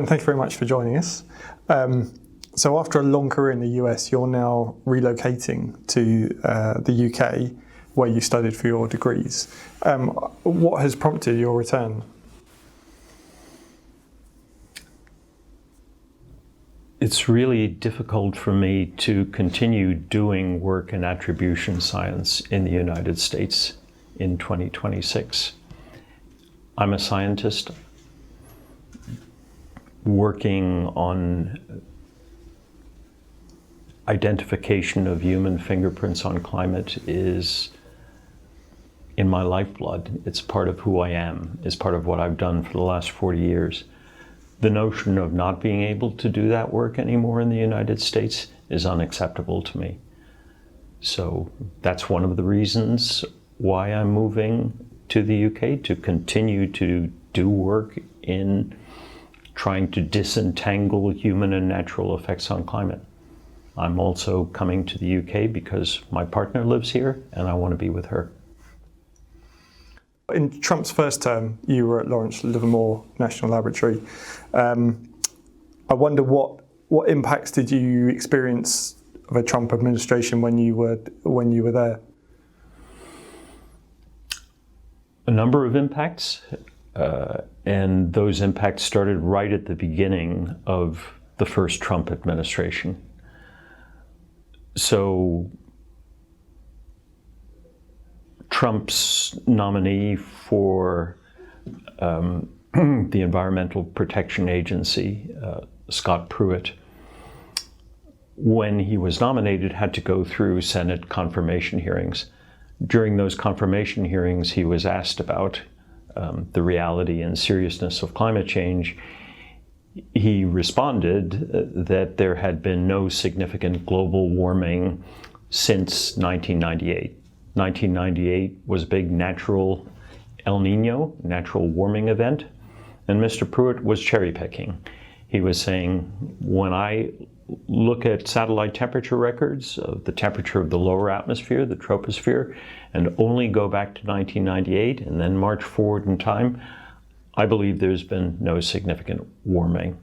Ben, thank you very much for joining us. So after a long career in the US, you're now relocating to the UK, where you studied for your degrees. What has prompted your return? It's really difficult for me to continue doing work in attribution science in the United States in 2026. I'm a scientist working on identification of human fingerprints on climate is in my lifeblood. It's part of who I am. It's part of what I've done for the last 40 years. The notion of not being able to do that work anymore in the United States is unacceptable to me. So that's one of the reasons why I'm moving to the UK, to continue to do work in trying to disentangle human and natural effects on climate. I'm also coming to the UK because my partner lives here and I want to be with her. In Trump's first term, you were at Lawrence Livermore National Laboratory. I wonder what impacts did you experience of a Trump administration when you were there? A number of impacts, and those impacts started right at the beginning of the first Trump administration. So Trump's nominee for the Environmental Protection Agency, Scott Pruitt, when he was nominated, had to go through Senate confirmation hearings. During those confirmation hearings, he was asked about the reality and seriousness of climate change. He responded that there had been no significant global warming since 1998. 1998 was a big natural El Nino, natural warming event, and Mr. Pruitt was cherry picking. He was saying, when I look at satellite temperature records of the temperature of the lower atmosphere, the troposphere, and only go back to 1998 and then march forward in time, I believe there's been no significant warming.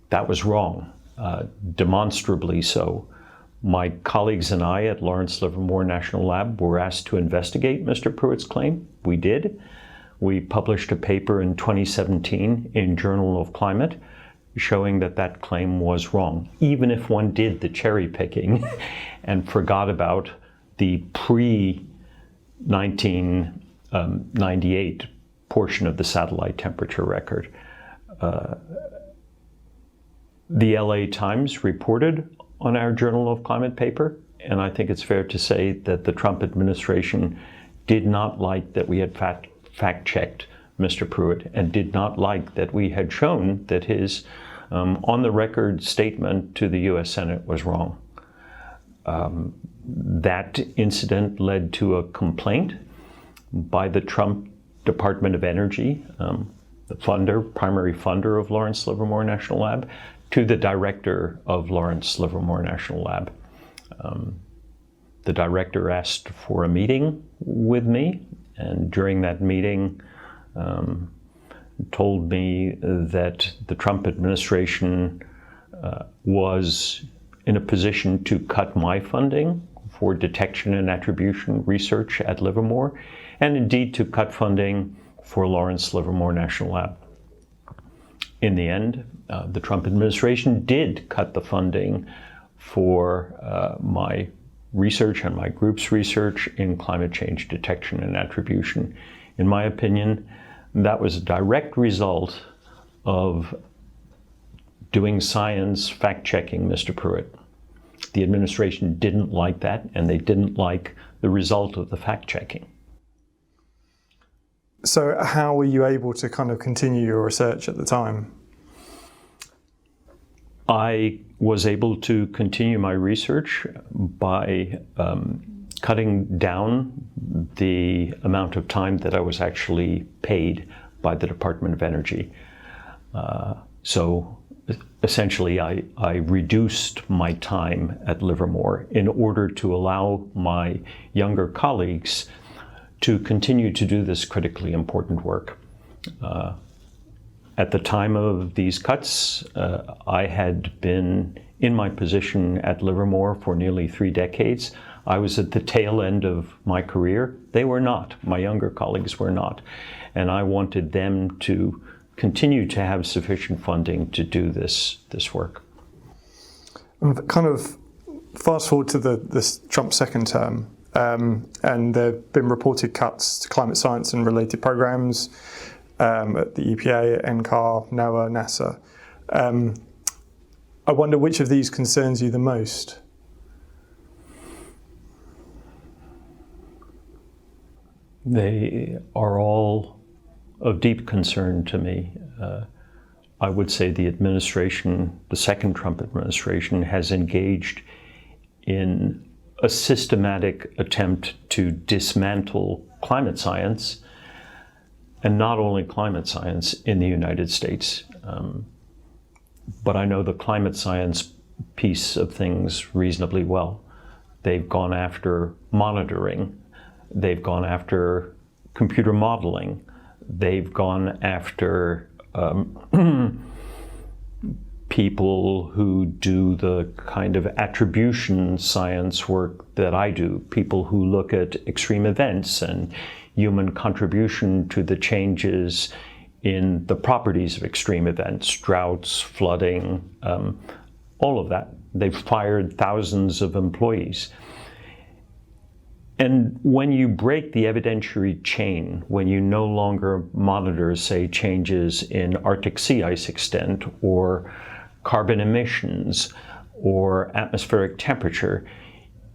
That was wrong, demonstrably so. My colleagues and I at Lawrence Livermore National Lab were asked to investigate Mr. Pruitt's claim. We did. We published a paper in 2017 in Journal of Climate showing that that claim was wrong, even if one did the cherry picking and forgot about the pre-1998 portion of the satellite temperature record. The LA Times reported on our Journal of Climate paper, and I think it's fair to say that the Trump administration did not like that we had fact-checked Mr. Pruitt and did not like that we had shown that his on-the-record statement to the US Senate was wrong. That incident led to a complaint by the Trump Department of Energy, the primary funder of Lawrence Livermore National Lab, to the director of Lawrence Livermore National Lab. The director asked for a meeting with me, and during that meeting told me that the Trump administration was in a position to cut my funding for detection and attribution research at Livermore, and indeed to cut funding for Lawrence Livermore National Lab. In the end, the Trump administration did cut the funding for my research and my group's research in climate change detection and attribution. In my opinion, that was a direct result of doing science, fact-checking Mr. Pruitt. The administration didn't like that, and they didn't like the result of the fact-checking. So how were you able to kind of continue your research at the time? I was able to continue my research by cutting down the amount of time that I was actually paid by the Department of Energy. So essentially, I reduced my time at Livermore in order to allow my younger colleagues to continue to do this critically important work. At the time of these cuts, I had been in my position at Livermore for nearly 3 decades. I was at the tail end of my career. They were not. My younger colleagues were not. And I wanted them to continue to have sufficient funding to do this work. And kind of fast forward to this Trump second term, and there have been reported cuts to climate science and related programs at the EPA, NCAR, NOAA, NASA. I wonder which of these concerns you the most? They are all of deep concern to me. I would say the administration, the second Trump administration, has engaged in a systematic attempt to dismantle climate science, and not only climate science in the United States. But I know the climate science piece of things reasonably well. They've gone after monitoring. They've gone after computer modeling. They've gone after people who do the kind of attribution science work that I do, people who look at extreme events and human contribution to the changes in the properties of extreme events, droughts, flooding, all of that. They've fired thousands of employees. And when you break the evidentiary chain, when you no longer monitor, say, changes in Arctic sea ice extent or carbon emissions or atmospheric temperature,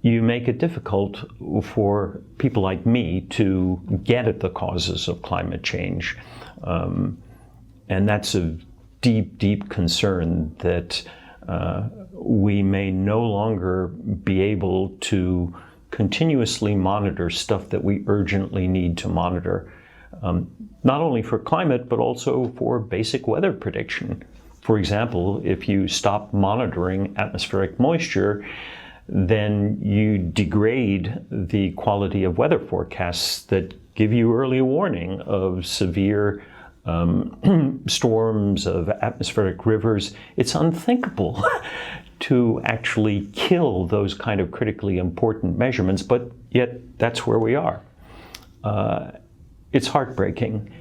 you make it difficult for people like me to get at the causes of climate change. And that's a deep, deep concern that we may no longer be able to continuously monitor stuff that we urgently need to monitor, not only for climate, but also for basic weather prediction. For example, if you stop monitoring atmospheric moisture, then you degrade the quality of weather forecasts that give you early warning of severe storms, of atmospheric rivers. It's unthinkable to actually kill those kind of critically important measurements, but yet that's where we are. It's heartbreaking.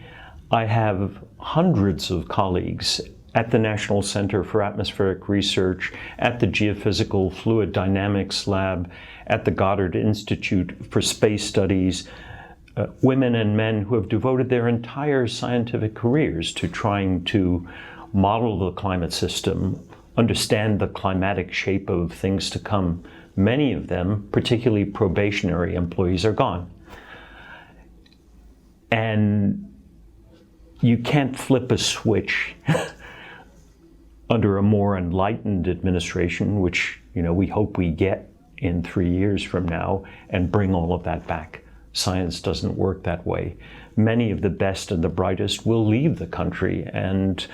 I have hundreds of colleagues at the National Center for Atmospheric Research, at the Geophysical Fluid Dynamics Lab, at the Goddard Institute for Space Studies, women and men who have devoted their entire scientific careers to trying to model the climate system, understand the climatic shape of things to come. Many of them, particularly probationary employees, are gone. And you can't flip a switch under a more enlightened administration, which we hope we get in 3 years from now, and bring all of that back. Science doesn't work that way. Many of the best and the brightest will leave the country and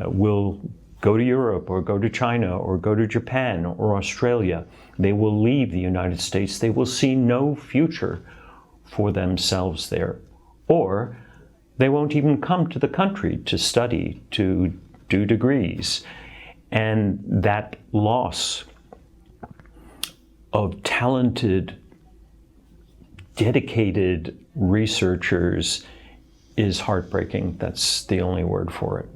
will go to Europe or go to China or go to Japan or Australia. They will leave the United States. They will see no future for themselves there. Or they won't even come to the country to study, to do degrees. And that loss of talented, dedicated researchers is heartbreaking. That's the only word for it.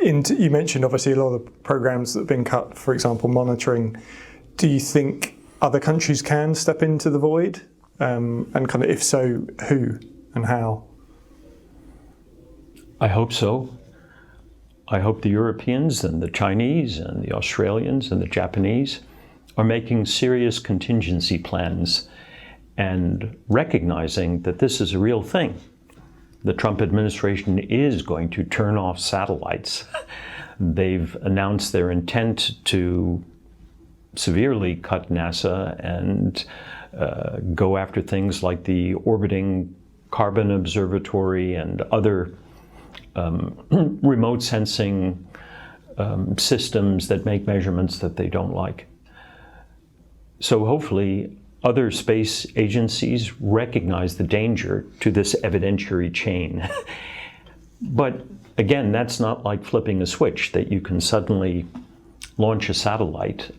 You mentioned obviously a lot of the programs that have been cut, for example, monitoring. Do you think other countries can step into the void? And kind of, if so, who and how? I hope so. I hope the Europeans and the Chinese and the Australians and the Japanese are making serious contingency plans and recognizing that this is a real thing. The Trump administration is going to turn off satellites. They've announced their intent to severely cut NASA and go after things like the orbiting carbon observatory and other remote sensing systems that make measurements that they don't like. So hopefully other space agencies recognize the danger to this evidentiary chain But again, that's not like flipping a switch that you can suddenly launch a satellite.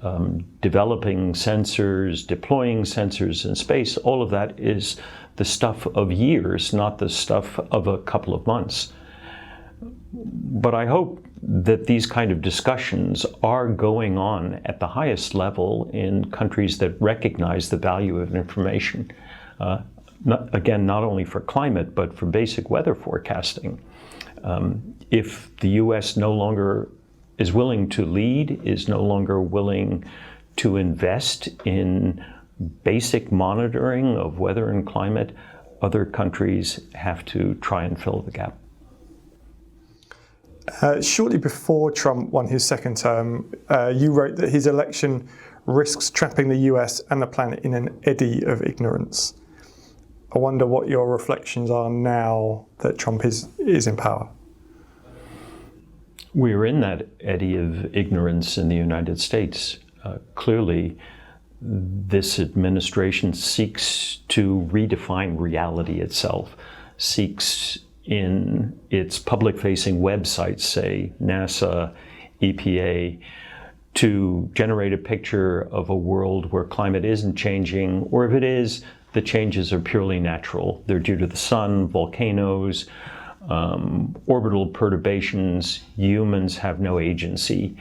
Developing sensors, deploying sensors in space, all of that is the stuff of years, not the stuff of a couple of months. But I hope that these kind of discussions are going on at the highest level in countries that recognize the value of information. Not only for climate, but for basic weather forecasting. If the US no longer is willing to lead, is no longer willing to invest in basic monitoring of weather and climate, other countries have to try and fill the gap. Shortly before Trump won his second term, you wrote that his election risks trapping the US and the planet in an eddy of ignorance. I wonder what your reflections are now that Trump is in power. We're in that eddy of ignorance in the United States. Clearly, this administration seeks to redefine reality itself, seeks in its public-facing websites, say NASA, EPA, to generate a picture of a world where climate isn't changing, or if it is, the changes are purely natural. They're due to the sun, volcanoes, orbital perturbations. Humans have no agency,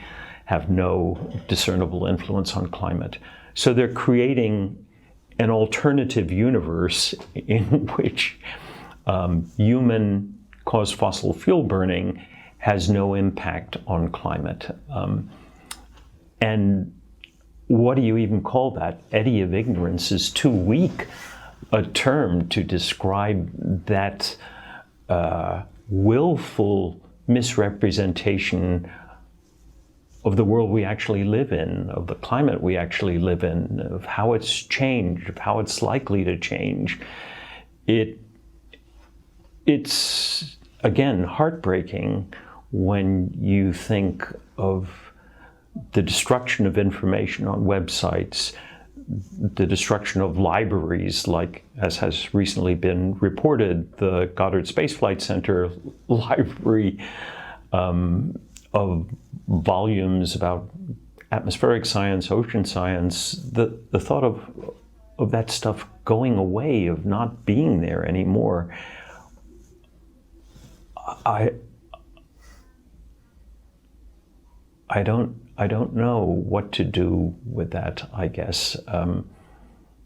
have no discernible influence on climate. So they're creating an alternative universe in which human-caused fossil fuel burning has no impact on climate. And what do you even call that? Eddy of ignorance is too weak a term to describe that willful misrepresentation of the world we actually live in, of the climate we actually live in, of how it's changed, of how it's likely to change. It's again, heartbreaking when you think of the destruction of information on websites, the destruction of libraries, like as has recently been reported, the Goddard Space Flight Center library of volumes about atmospheric science, ocean science, the thought of that stuff going away, of not being there anymore. I don't know what to do with that, I guess.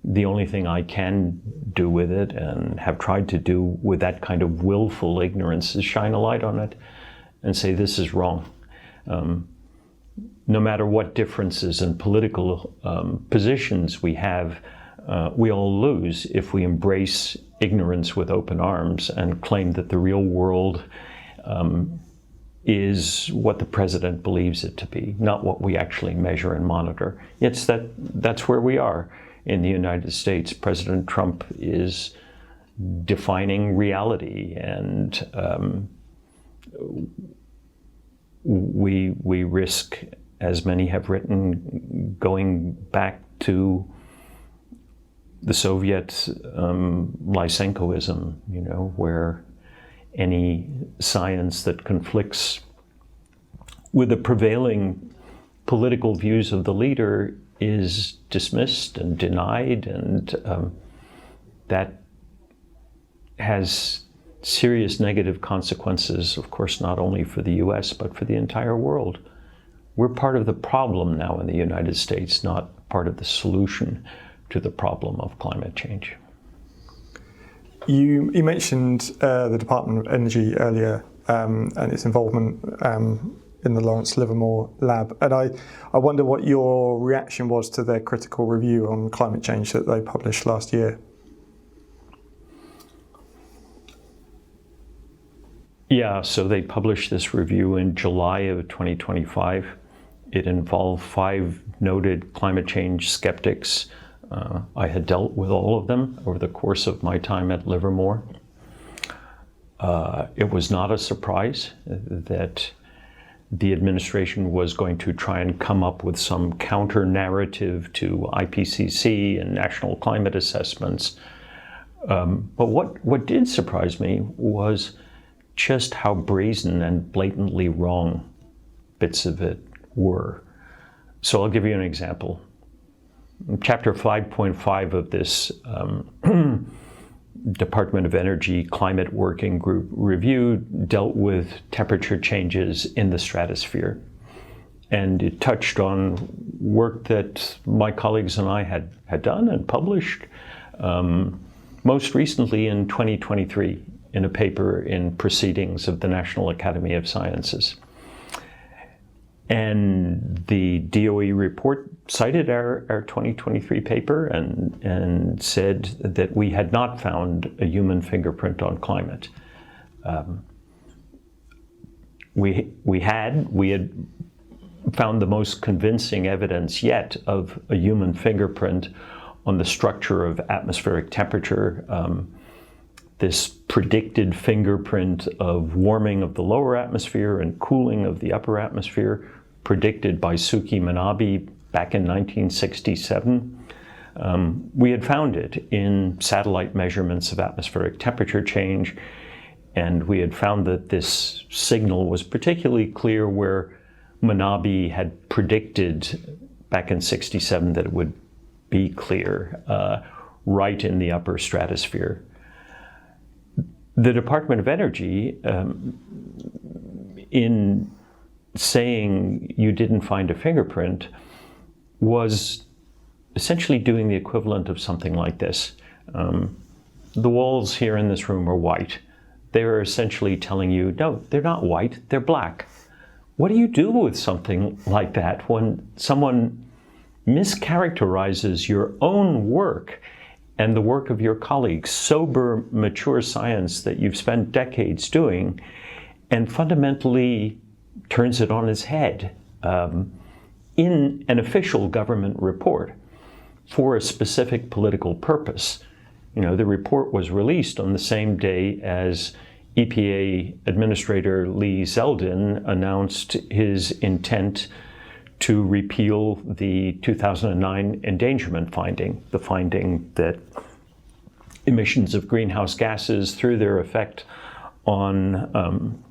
The only thing I can do with it, and have tried to do with that kind of willful ignorance, is shine a light on it and say this is wrong. No matter what differences in political positions we have, we all lose if we embrace ignorance with open arms and claim that the real world is what the president believes it to be, not what we actually measure and monitor. That's where we are in the United States. President Trump is defining reality, and we risk, as many have written, going back to the Soviet Lysenkoism, where any science that conflicts with the prevailing political views of the leader is dismissed and denied, and that has serious negative consequences, of course, not only for the US, but for the entire world. We're part of the problem now in the United States, not part of the solution to the problem of climate change. You mentioned the Department of Energy earlier and its involvement in the Lawrence Livermore lab, and I wonder what your reaction was to their critical review on climate change that they published last year. Yeah, so they published this review in July of 2025. It involved 5 noted climate change skeptics. I had dealt with all of them over the course of my time at Livermore. It was not a surprise that the administration was going to try and come up with some counter-narrative to IPCC and national climate assessments. But what did surprise me was just how brazen and blatantly wrong bits of it were. So I'll give you an example. Chapter 5.5 of this Department of Energy Climate Working Group review dealt with temperature changes in the stratosphere. And it touched on work that my colleagues and I had done and published, most recently in 2023 in a paper in Proceedings of the National Academy of Sciences. And the DOE report cited our 2023 paper and said that we had not found a human fingerprint on climate. We had found the most convincing evidence yet of a human fingerprint on the structure of atmospheric temperature. This predicted fingerprint of warming of the lower atmosphere and cooling of the upper atmosphere, predicted by Suki Manabe back in 1967. We had found it in satellite measurements of atmospheric temperature change, and we had found that this signal was particularly clear where Manabe had predicted back in 67 that it would be clear, right in the upper stratosphere. The Department of Energy, in saying you didn't find a fingerprint, was essentially doing the equivalent of something like this. The walls here in this room are white. They're essentially telling you, no, they're not white, they're black. What do you do with something like that when someone mischaracterizes your own work and the work of your colleagues, sober, mature science that you've spent decades doing, and fundamentally turns it on its head in an official government report for a specific political purpose? You know, the report was released on the same day as EPA Administrator Lee Zeldin announced his intent to repeal the 2009 endangerment finding, the finding that emissions of greenhouse gases through their effect on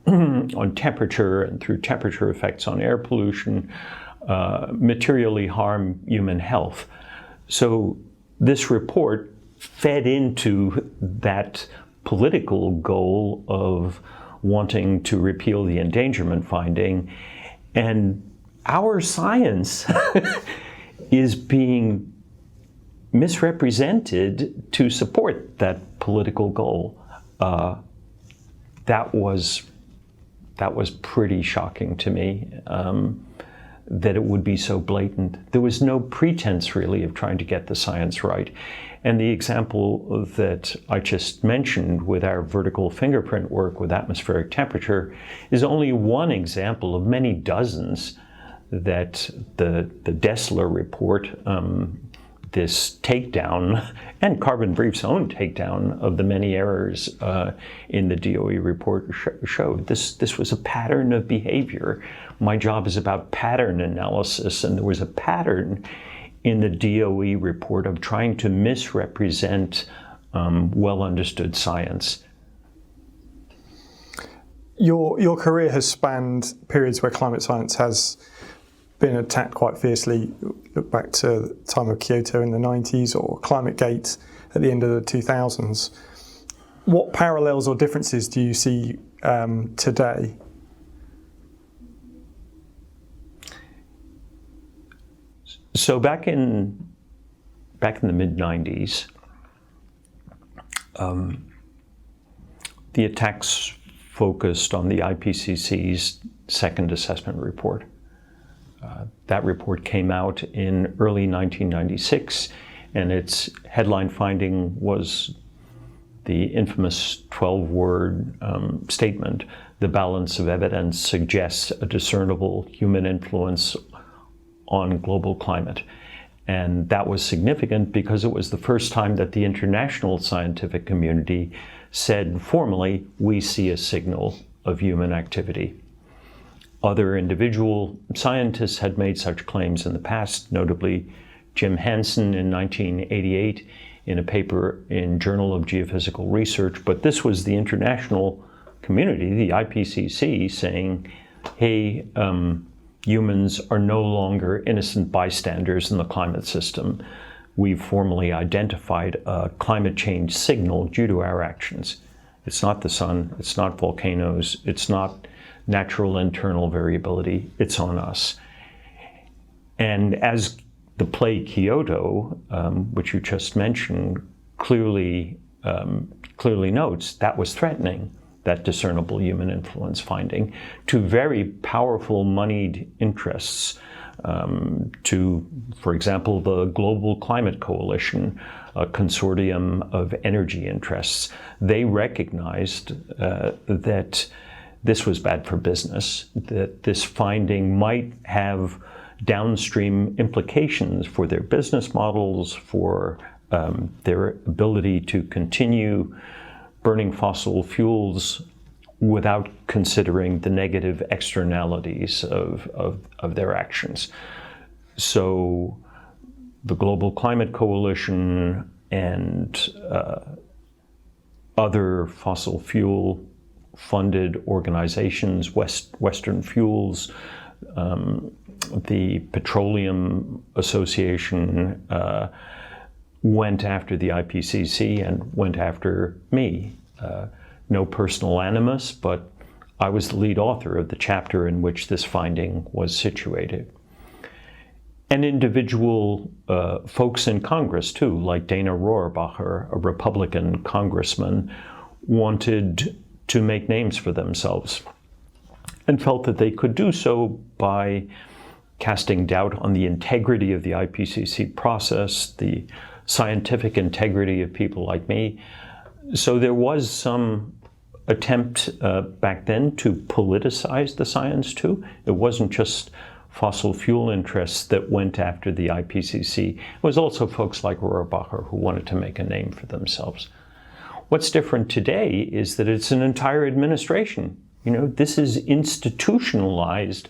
temperature and through temperature effects on air pollution materially harm human health. So this report fed into that political goal of wanting to repeal the endangerment finding, and our science is being misrepresented to support that political goal. That was pretty shocking to me, that it would be so blatant. There was no pretense really of trying to get the science right. And the example that I just mentioned with our vertical fingerprint work with atmospheric temperature is only one example of many dozens that the Dessler report, this takedown, and Carbon Brief's own takedown of the many errors in the DOE report showed. This was a pattern of behavior. My job is about pattern analysis, and there was a pattern in the DOE report of trying to misrepresent well-understood science. Your career has spanned periods where climate science has been attacked quite fiercely. Look back to the time of Kyoto in the 90s or climategate at the end of the 2000s. What parallels or differences do you see today? So back in the mid-90s, the attacks focused on the IPCC's second assessment report. That report came out in early 1996, and its headline finding was the infamous 12-word statement: the balance of evidence suggests a discernible human influence on global climate. And that was significant because it was the first time that the international scientific community said formally, we see a signal of human activity. Other individual scientists had made such claims in the past, notably Jim Hansen in 1988 in a paper in Journal of Geophysical Research, but this was the international community, the IPCC, saying, hey, humans are no longer innocent bystanders in the climate system. We've formally identified a climate change signal due to our actions. It's not the sun, it's not volcanoes, it's not natural internal variability, it's on us. And as the play Kyoto, which you just mentioned, clearly notes, that was threatening, that discernible human influence finding, to very powerful moneyed interests, to, for example, the Global Climate Coalition, a consortium of energy interests. They recognized that this was bad for business, that this finding might have downstream implications for their business models, for their ability to continue burning fossil fuels without considering the negative externalities of their actions. So the Global Climate Coalition and other fossil fuel funded organizations, Western Fuels, the Petroleum Association, went after the IPCC and went after me. No personal animus, but I was the lead author of the chapter in which this finding was situated. And individual folks in Congress too, like Dana Rohrabacher, a Republican congressman, wanted to make names for themselves and felt that they could do so by casting doubt on the integrity of the IPCC process, the scientific integrity of people like me. So there was some attempt back then to politicize the science too. It wasn't just fossil fuel interests that went after the IPCC. It was also folks like Rohrabacher who wanted to make a name for themselves. What's different today is that it's an entire administration. This is institutionalized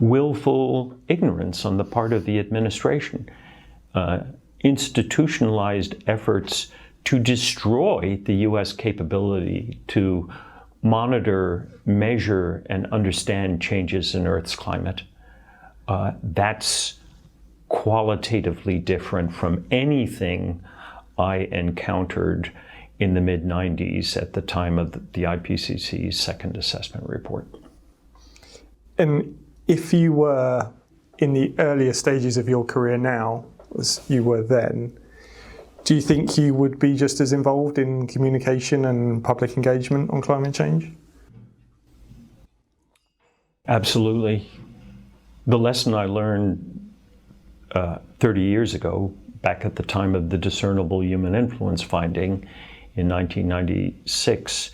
willful ignorance on the part of the administration. Institutionalized efforts to destroy the U.S. capability to monitor, measure, and understand changes in Earth's climate. That's qualitatively different from anything I encountered in the mid-90s at the time of the IPCC's second assessment report. And if you were in the earlier stages of your career now, as you were then, do you think you would be just as involved in communication and public engagement on climate change? Absolutely. The lesson I learned 30 years ago, back at the time of the discernible human influence finding in 1996,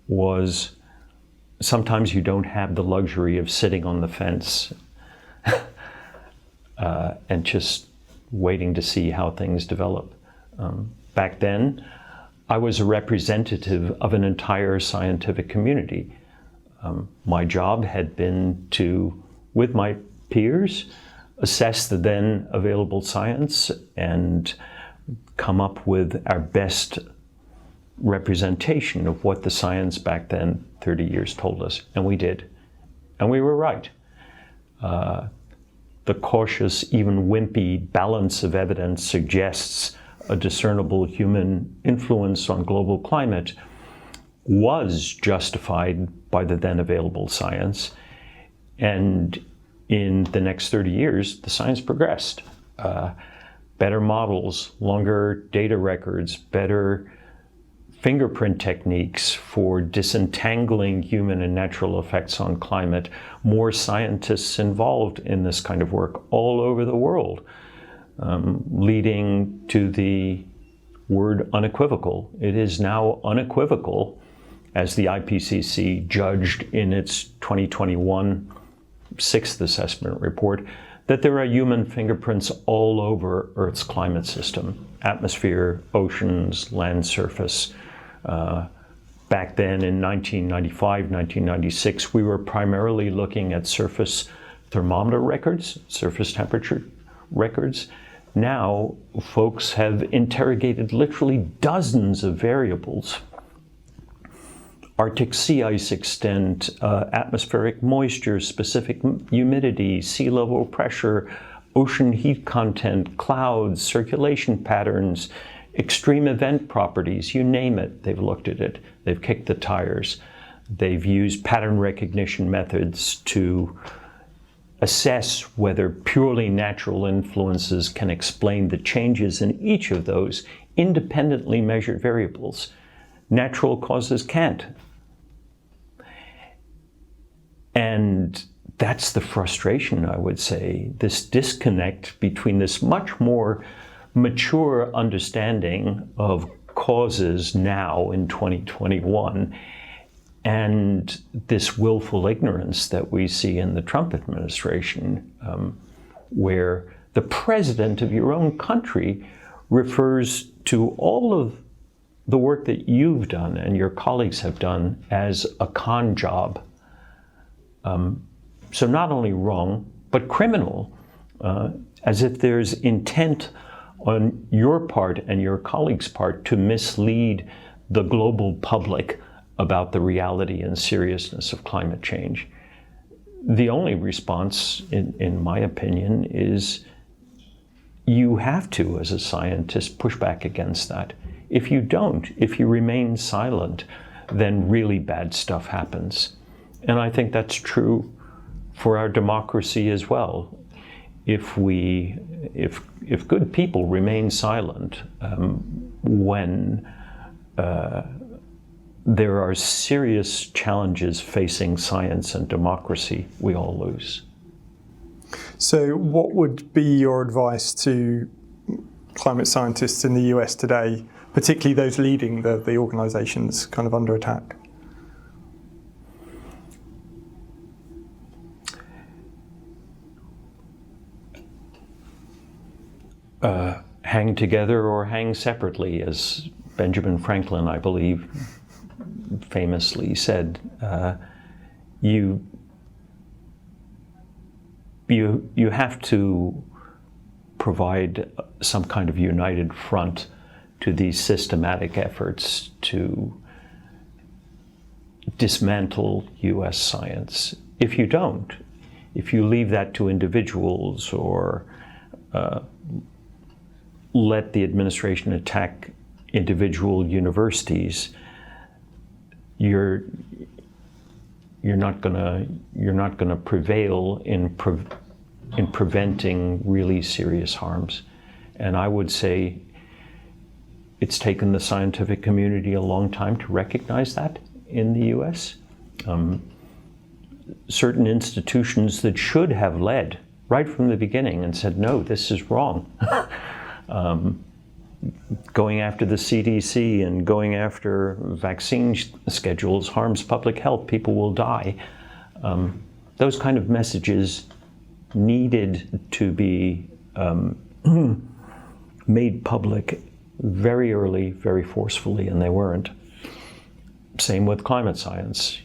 was sometimes you don't have the luxury of sitting on the fence and just waiting to see how things develop. Back then, I was a representative of an entire scientific community. My job had been to, with my peers, assess the then available science and come up with our best representation of what the science back then, 30 years, told us. And we did. And we were right. The cautious, even wimpy balance of evidence suggests a discernible human influence on global climate was justified by the then available science. And in the next 30 years, the science progressed. Better models, longer data records, better fingerprint techniques for disentangling human and natural effects on climate, more scientists involved in this kind of work all over the world, leading to the word unequivocal. It is now unequivocal, as the IPCC judged in its 2021 sixth assessment report, that there are human fingerprints all over Earth's climate system, atmosphere, oceans, land surface. Back then in 1995, 1996, we were primarily looking at surface thermometer records, surface temperature records. Now, folks have interrogated literally dozens of variables Arctic sea ice extent, atmospheric moisture, specific humidity, sea level pressure, ocean heat content, clouds, circulation patterns, extreme event properties, you name it, they've looked at it. They've kicked the tires. They've used pattern recognition methods to assess whether purely natural influences can explain the changes in each of those independently measured variables. Natural causes can't. And that's the frustration, I would say, this disconnect between this much more mature understanding of causes now in 2021 and this willful ignorance that we see in the Trump administration, where the president of your own country refers to all of the work that you've done and your colleagues have done as a con job. So not only wrong, but criminal, as if there's intent on your part and your colleagues' part to mislead the global public about the reality and seriousness of climate change. The only response, in my opinion, is you have to, as a scientist, push back against that. If you don't, if you remain silent, then really bad stuff happens. And I think that's true for our democracy as well. If good people remain silent when there are serious challenges facing science and democracy, we all lose. So what would be your advice to climate scientists in the US today, particularly those leading the organizations kind of under attack? Hang together or hang separately, as Benjamin Franklin, I believe, famously said. You have to provide some kind of united front to these systematic efforts to dismantle US science. If you don't, if you leave that to individuals or let the administration attack individual universities, you're not gonna prevail in preventing really serious harms. And I would say it's taken the scientific community a long time to recognize that in the US. Certain institutions that should have led right from the beginning and said, no, this is wrong. Going after the CDC and going after vaccine schedules harms public health, people will die. Those kind of messages needed to be made public very early, very forcefully, and they weren't. Same with climate science,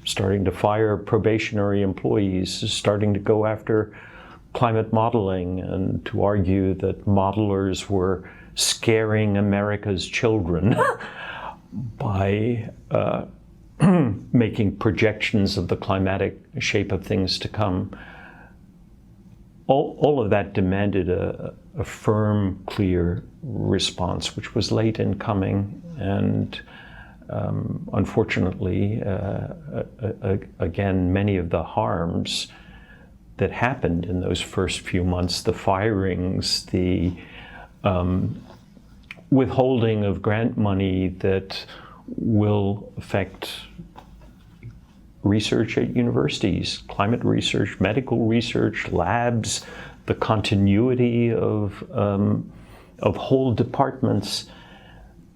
starting to fire probationary employees, starting to go after climate modeling and to argue that modelers were scaring America's children by making projections of the climatic shape of things to come. All of that demanded a firm, clear response, which was late in coming, and unfortunately, again, many of the harms that happened in those first few months, the firings, the withholding of grant money that will affect research at universities, climate research, medical research, labs, the continuity of whole departments.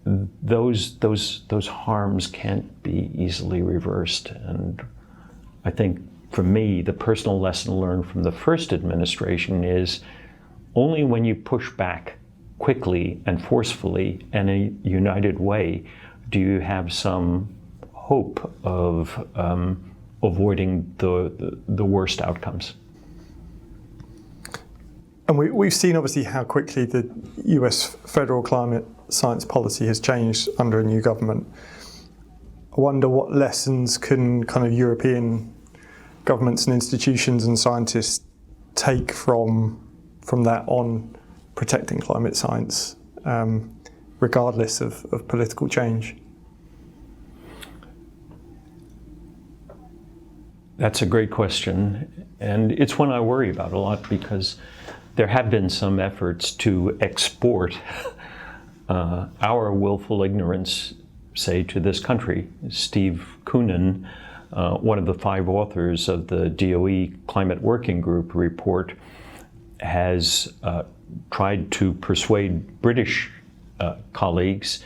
Those harms can't be easily reversed. And I think for me, the personal lesson learned from the first administration is only when you push back quickly and forcefully in a united way do you have some hope of avoiding the worst outcomes. And we've seen obviously how quickly the US federal climate science policy has changed under a new government. I wonder what lessons can kind of European governments and institutions and scientists take from that on protecting climate science, regardless of political change? That's a great question, and it's one I worry about a lot because there have been some efforts to export our willful ignorance, say, to this country. Steve Koonin, one of the 5 authors of the DOE Climate Working Group report, has tried to persuade British colleagues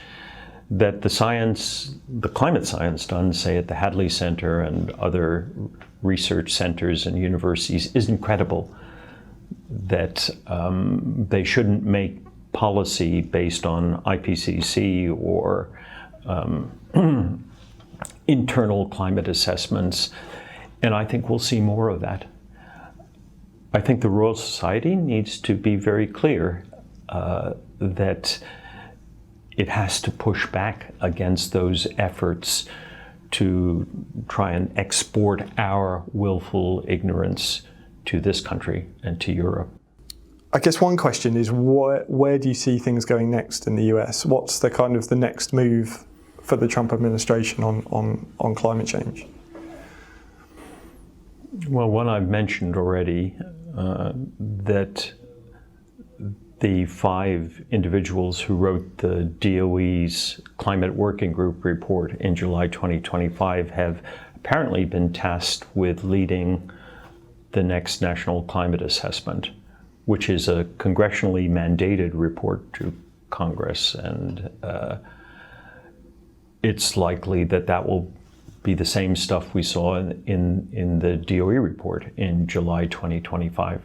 that the climate science done, say, at the Hadley Center and other research centers and universities is incredible, that they shouldn't make policy based on IPCC or internal climate assessments, and I think we'll see more of that. I think the Royal Society needs to be very clear that it has to push back against those efforts to try and export our willful ignorance to this country and to Europe. I guess one question is, where do you see things going next in the US? What's the kind of the next move for the Trump administration on climate change? Well, one I've mentioned already, that the 5 individuals who wrote the DOE's Climate Working Group report in July 2025 have apparently been tasked with leading the next National Climate Assessment, which is a congressionally mandated report to Congress, and it's likely that will be the same stuff we saw in the DOE report in July 2025.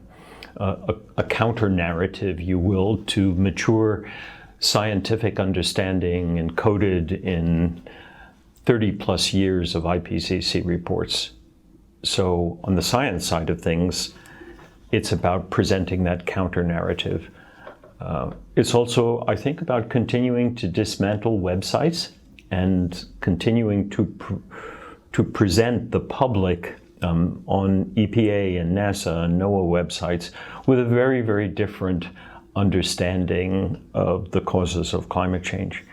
A counter-narrative, you will, to mature scientific understanding encoded in 30-plus years of IPCC reports. So on the science side of things, it's about presenting that counter-narrative. It's also, I think, about continuing to dismantle websites and continuing to present the public on EPA and NASA and NOAA websites with a very, very different understanding of the causes of climate change.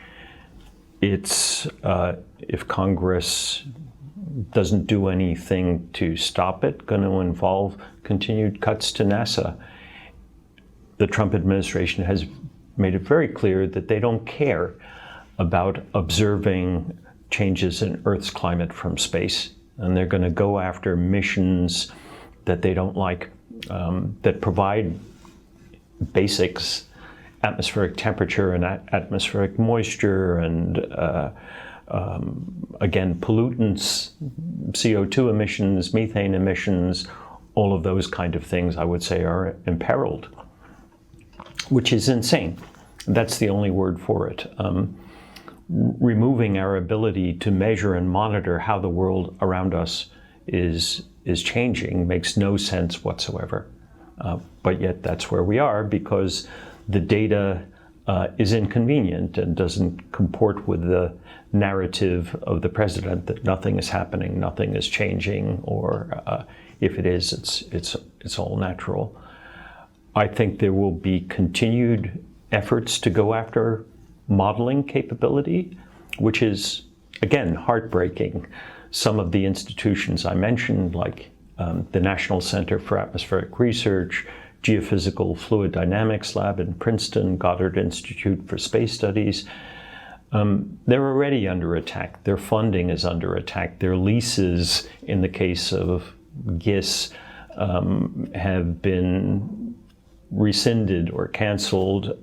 It's, if Congress doesn't do anything to stop it, going to involve continued cuts to NASA. The Trump administration has made it very clear that they don't care about observing changes in Earth's climate from space. And they're going to go after missions that they don't like, that provide basics, atmospheric temperature and atmospheric moisture, and again, pollutants, CO2 emissions, methane emissions, all of those kind of things, I would say, are imperiled, which is insane. That's the only word for it. Removing our ability to measure and monitor how the world around us is changing makes no sense whatsoever. But yet that's where we are, because the data is inconvenient and doesn't comport with the narrative of the president that nothing is happening, nothing is changing, or if it is, it's all natural. I think there will be continued efforts to go after modeling capability, which is, again, heartbreaking. Some of the institutions I mentioned, like the National Center for Atmospheric Research, Geophysical Fluid Dynamics Lab in Princeton, Goddard Institute for Space Studies, they're already under attack. Their funding is under attack. Their leases, in the case of GIS, have been rescinded or canceled.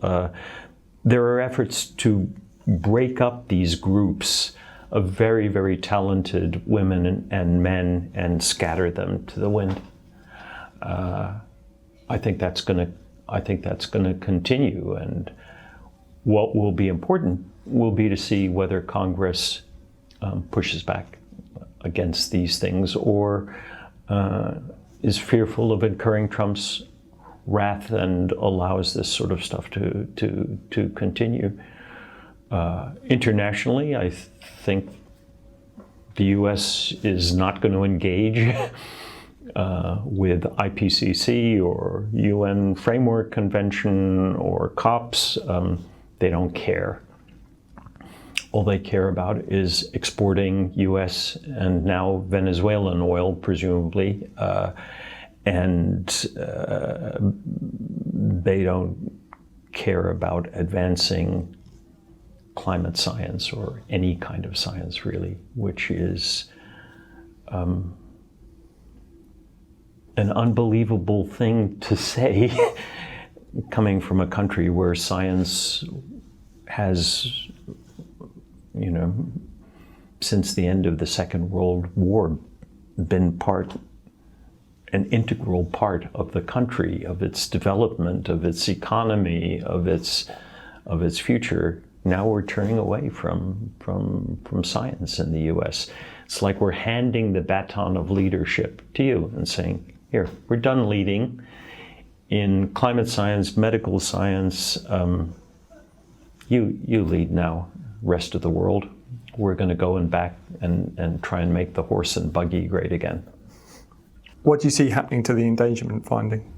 There are efforts to break up these groups of very, very talented women and men and scatter them to the wind. I think that's going to continue, and what will be important will be to see whether Congress pushes back against these things, or is fearful of incurring Trump's wrath and allows this sort of stuff to continue. Internationally, I think the US is not going to engage with IPCC or UN Framework Convention or COPs. They don't care. All they care about is exporting US and now Venezuelan oil, presumably, and they don't care about advancing climate science or any kind of science, really, which is an unbelievable thing to say coming from a country where science has, since the end of the Second World War, been an integral part of the country, of its development, of its economy, of its future. Now we're turning away from science in the US. It's like we're handing the baton of leadership to you and saying, here, we're done leading in climate science, medical science. You lead now, rest of the world. We're going to go back and try and make the horse and buggy great again. What do you see happening to the endangerment finding?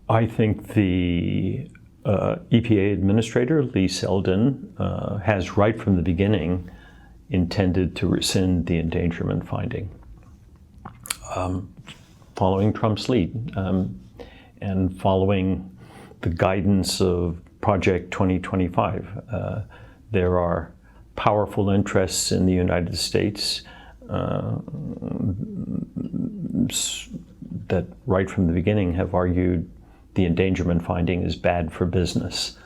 I think the EPA administrator, Lee Selden, has right from the beginning intended to rescind the endangerment finding, following Trump's lead and following the guidance of Project 2025. There are powerful interests in the United States that right from the beginning have argued the endangerment finding is bad for business.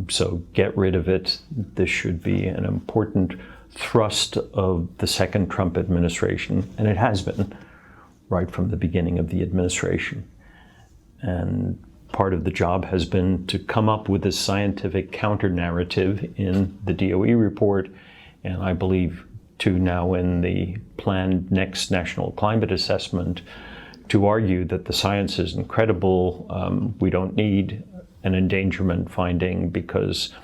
So get rid of it. This should be an important thrust of the second Trump administration, and it has been right from the beginning of the administration. And part of the job has been to come up with a scientific counter-narrative in the DOE report, and I believe too now in the planned next national climate assessment, to argue that the science is incredible. We don't need an endangerment finding because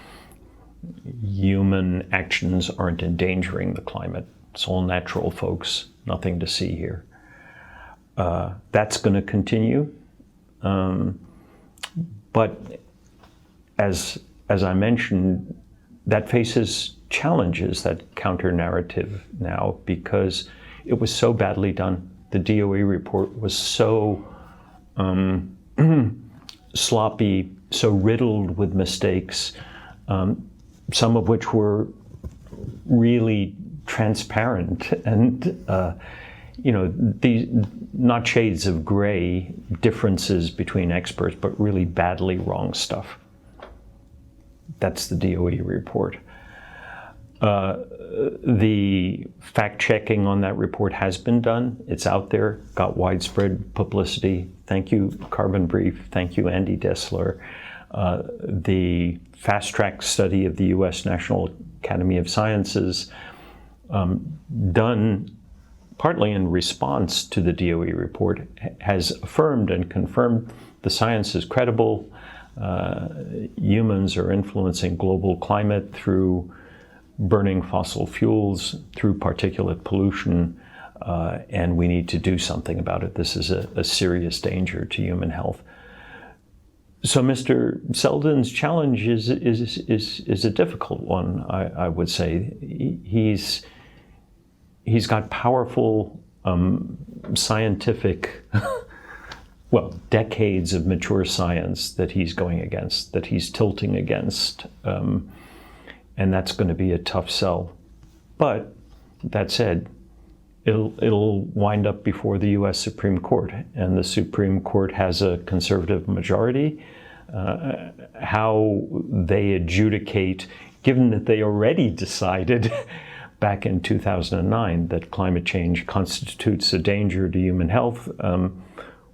human actions aren't endangering the climate. It's all natural, folks. Nothing to see here. That's going to continue. But as I mentioned, that faces challenges, that counter-narrative now, because it was so badly done. The DOE report was so sloppy, so riddled with mistakes, some of which were really transparent and, these not shades of gray differences between experts, but really badly wrong stuff. That's the DOE report. The fact-checking on that report has been done. It's out there, got widespread publicity. Thank you, Carbon Brief. Thank you, Andy Dessler. The fast-track study of the U.S. National Academy of Sciences, done partly in response to the DOE report, has affirmed and confirmed the science is credible. Humans are influencing global climate through burning fossil fuels, through particulate pollution, and we need to do something about it. This is a serious danger to human health. So Mr. Selden's challenge is a difficult one, I would say. He's got powerful scientific, decades of mature science that he's going against, that he's tilting against. And that's going to be a tough sell. But that said, it'll wind up before the U.S. Supreme Court, and the Supreme Court has a conservative majority. How they adjudicate, given that they already decided back in 2009 that climate change constitutes a danger to human health,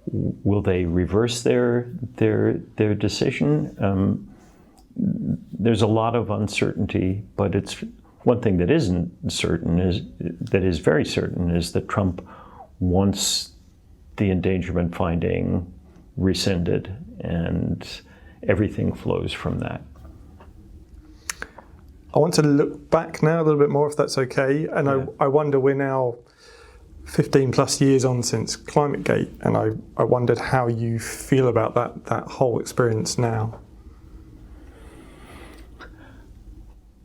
will they reverse their decision? There's a lot of uncertainty, but it's one thing that is very certain is that Trump wants the endangerment finding rescinded, and everything flows from that. I want to look back now a little bit more, if that's okay. And I wonder, we're now 15 plus years on since ClimateGate, and I wondered how you feel about that whole experience now.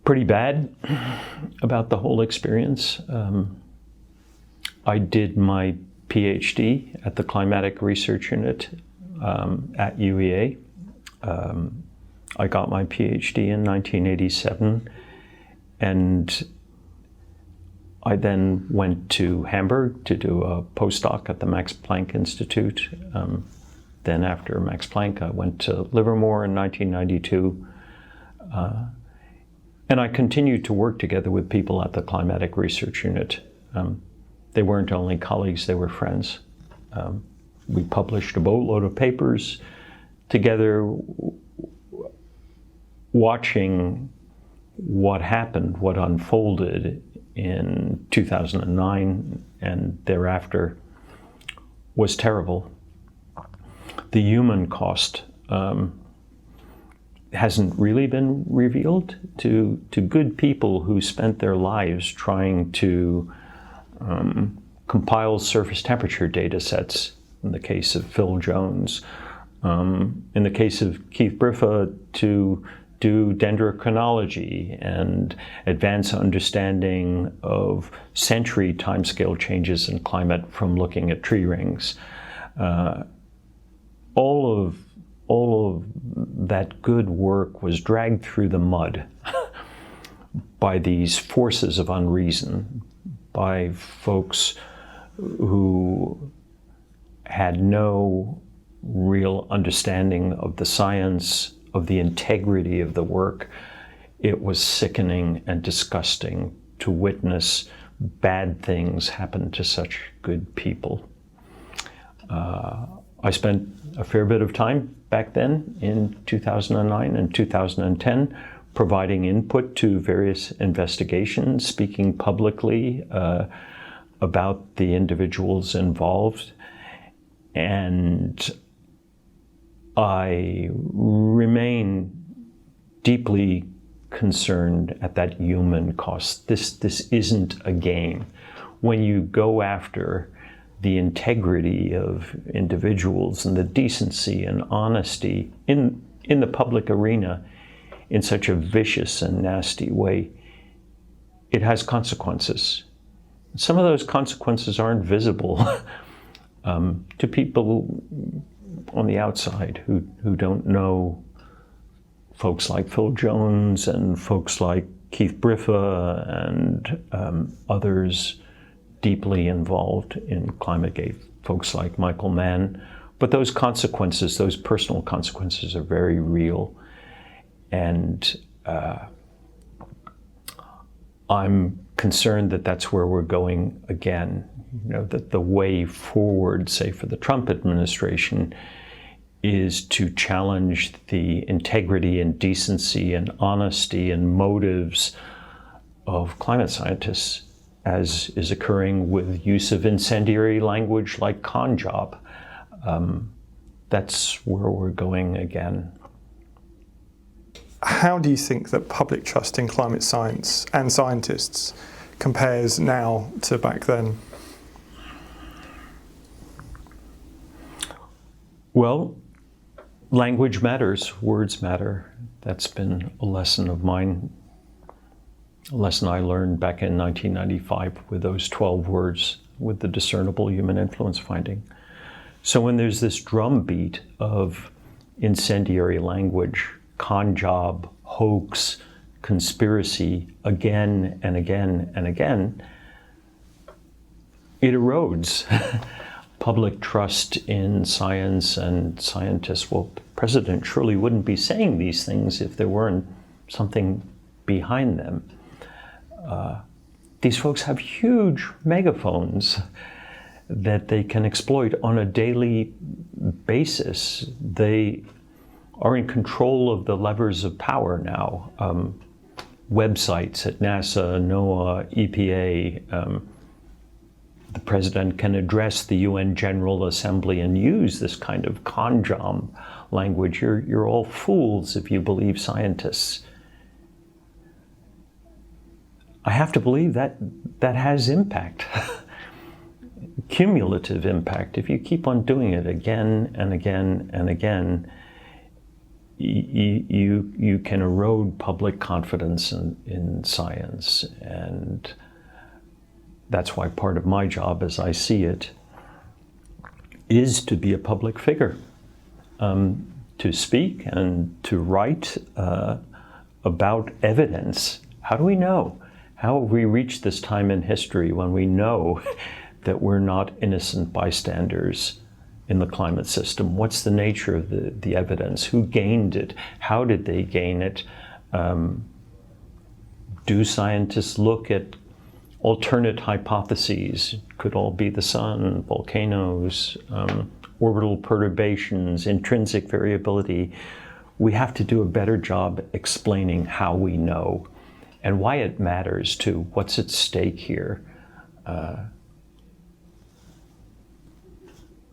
Pretty bad about the whole experience. I did my PhD at the Climatic Research Unit at UEA. I got my PhD in 1987, and I then went to Hamburg to do a postdoc at the Max Planck Institute. Then after Max Planck, I went to Livermore in 1992. And I continued to work together with people at the Climatic Research Unit. They weren't only colleagues, they were friends. We published a boatload of papers together, watching what happened, what unfolded in 2009 and thereafter was terrible. The human cost hasn't really been revealed to good people who spent their lives trying to compile surface temperature data sets, in the case of Phil Jones, in the case of Keith Briffa, to do dendrochronology and advance understanding of century timescale changes in climate from looking at tree rings. All of that good work was dragged through the mud by these forces of unreason, by folks who had no real understanding of the science, of the integrity of the work. It was sickening and disgusting to witness bad things happen to such good people. I spent a fair bit of time back then in 2009 and 2010 providing input to various investigations, speaking publicly about the individuals involved. And I remain deeply concerned at that human cost. This isn't a game. When you go after the integrity of individuals and the decency and honesty in the public arena in such a vicious and nasty way, it has consequences. Some of those consequences aren't visible to people on the outside who don't know folks like Phil Jones and folks like Keith Briffa and others deeply involved in ClimateGate, folks like Michael Mann. But those consequences, those personal consequences, are very real. And I'm concerned that that's where we're going again. You know, that the way forward, say, for the Trump administration is to challenge the integrity and decency and honesty and motives of climate scientists, as is occurring with use of incendiary language like con job. That's where we're going again. How do you think that public trust in climate science and scientists compares now to back then? Well, language matters, words matter. That's been a lesson of mine, a lesson I learned back in 1995 with those 12 words, with the discernible human influence finding. So when there's this drumbeat of incendiary language, con job, hoax, conspiracy, again and again and again, it erodes public trust in science and scientists. Well, the president surely wouldn't be saying these things if there weren't something behind them. These folks have huge megaphones that they can exploit on a daily basis. They are in control of the levers of power now. Websites at NASA, NOAA, EPA. The president can address the UN General Assembly and use this kind of conjom language. You're all fools if you believe scientists. I have to believe that that has impact, cumulative impact. If you keep on doing it again and again and again, you can erode public confidence in science. And that's why part of my job, as I see it, is to be a public figure, to speak and to write about evidence. How do we know? How have we reached this time in history when we know that we're not innocent bystanders in the climate system? What's the nature of the evidence? Who gained it? How did they gain it? Do scientists look at alternate hypotheses? Could all be the sun, volcanoes, orbital perturbations, intrinsic variability. We have to do a better job explaining how we know and why it matters too. What's at stake here?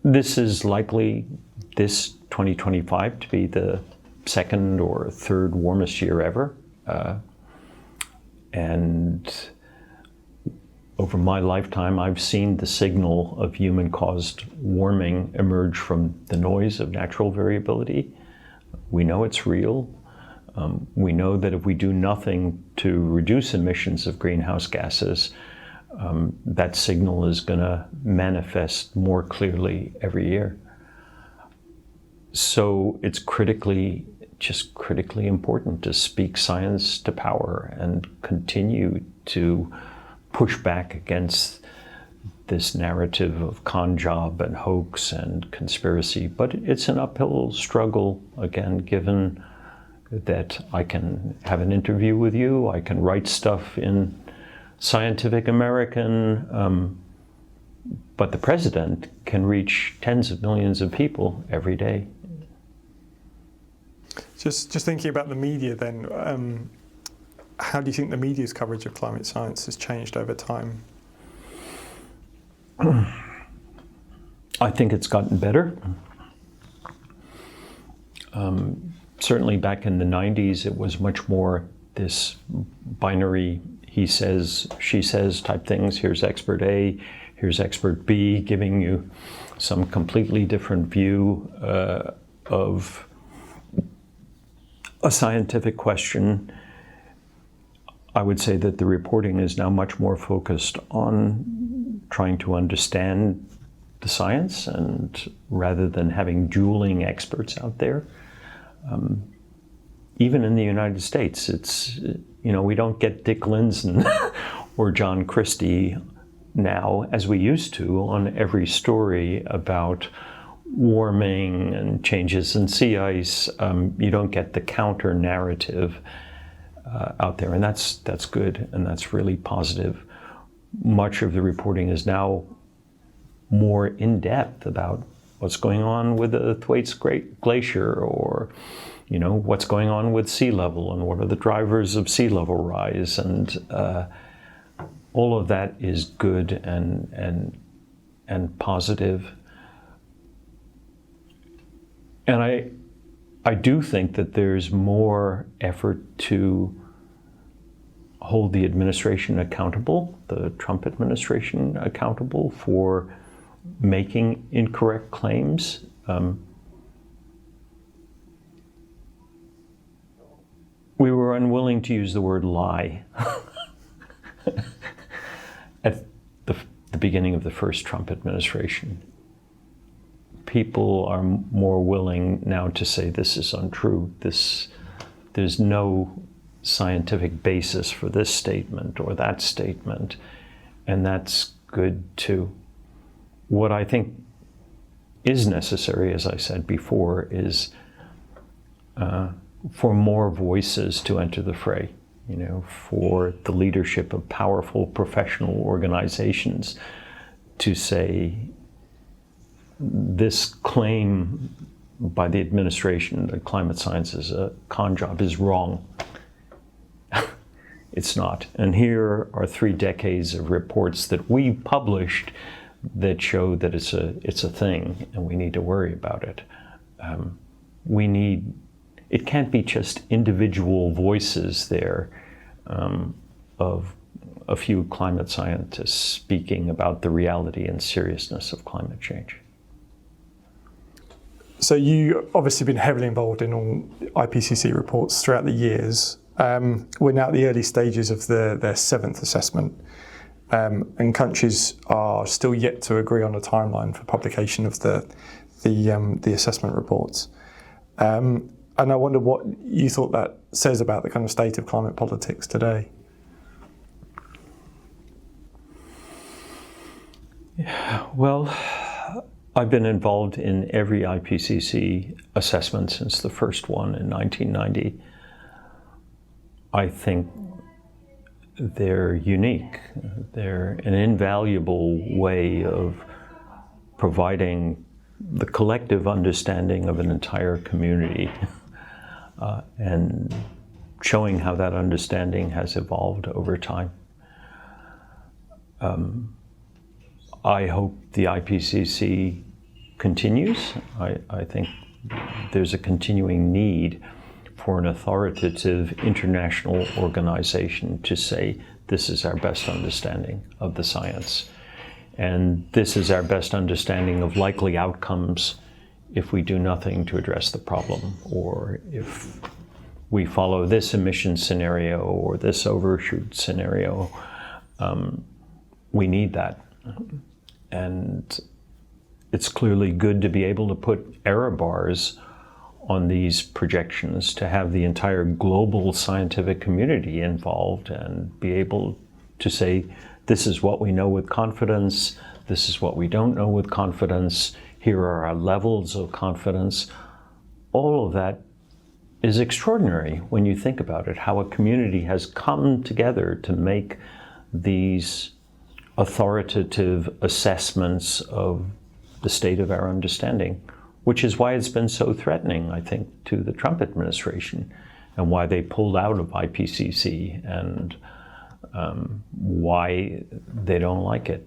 This is likely, this 2025, to be the second or third warmest year ever. And over my lifetime, I've seen the signal of human-caused warming emerge from the noise of natural variability. We know it's real. We know that if we do nothing to reduce emissions of greenhouse gases, that signal is going to manifest more clearly every year. So it's critically important to speak science to power and continue to push back against this narrative of con job and hoax and conspiracy. But it's an uphill struggle, again, given that I can have an interview with you, I can write stuff in Scientific American, but the president can reach tens of millions of people every day. Just thinking about the media then, how do you think the media's coverage of climate science has changed over time? I think it's gotten better. Certainly back in the 90s, it was much more this binary he says, she says type things. Here's expert A, here's expert B, giving you some completely different view of a scientific question. I would say that the reporting is now much more focused on trying to understand the science, and rather than having dueling experts out there. Even in the United States, it's, we don't get Dick Lindzen or John Christie now, as we used to, on every story about warming and changes in sea ice. You don't get the counter narrative out there, and that's good, and that's really positive. Much of the reporting is now more in depth about what's going on with the Thwaites Glacier, or what's going on with sea level, and what are the drivers of sea level rise, and all of that is good and positive. And I do think that there's more effort to hold the administration accountable, the Trump administration accountable, for making incorrect claims. We were unwilling to use the word lie at the beginning of the first Trump administration. People are more willing now to say this is untrue. There's no scientific basis for this statement or that statement, and that's good too. What I think is necessary, as I said before, is for more voices to enter the fray, for the leadership of powerful professional organizations to say, this claim by the administration that climate science is a con job is wrong. It's not. And here are 3 decades of reports that we published that show that it's a thing, and we need to worry about it. It can't be just individual voices there of a few climate scientists speaking about the reality and seriousness of climate change. So you obviously been heavily involved in all IPCC reports throughout the years. We're now at the early stages of their seventh assessment, and countries are still yet to agree on a timeline for publication of the assessment reports. And I wonder what you thought that says about the kind of state of climate politics today. Well, I've been involved in every IPCC assessment since the first one in 1990. I think they're unique. They're an invaluable way of providing the collective understanding of an entire community and showing how that understanding has evolved over time. I hope the IPCC continues. I think there's a continuing need for an authoritative international organization to say, this is our best understanding of the science. And this is our best understanding of likely outcomes if we do nothing to address the problem, or if we follow this emission scenario or this overshoot scenario. We need that. And it's clearly good to be able to put error bars on these projections, to have the entire global scientific community involved and be able to say, this is what we know with confidence, this is what we don't know with confidence, here are our levels of confidence. All of that is extraordinary when you think about it, how a community has come together to make these authoritative assessments of the state of our understanding, which is why it's been so threatening, I think, to the Trump administration, and why they pulled out of IPCC, and why they don't like it.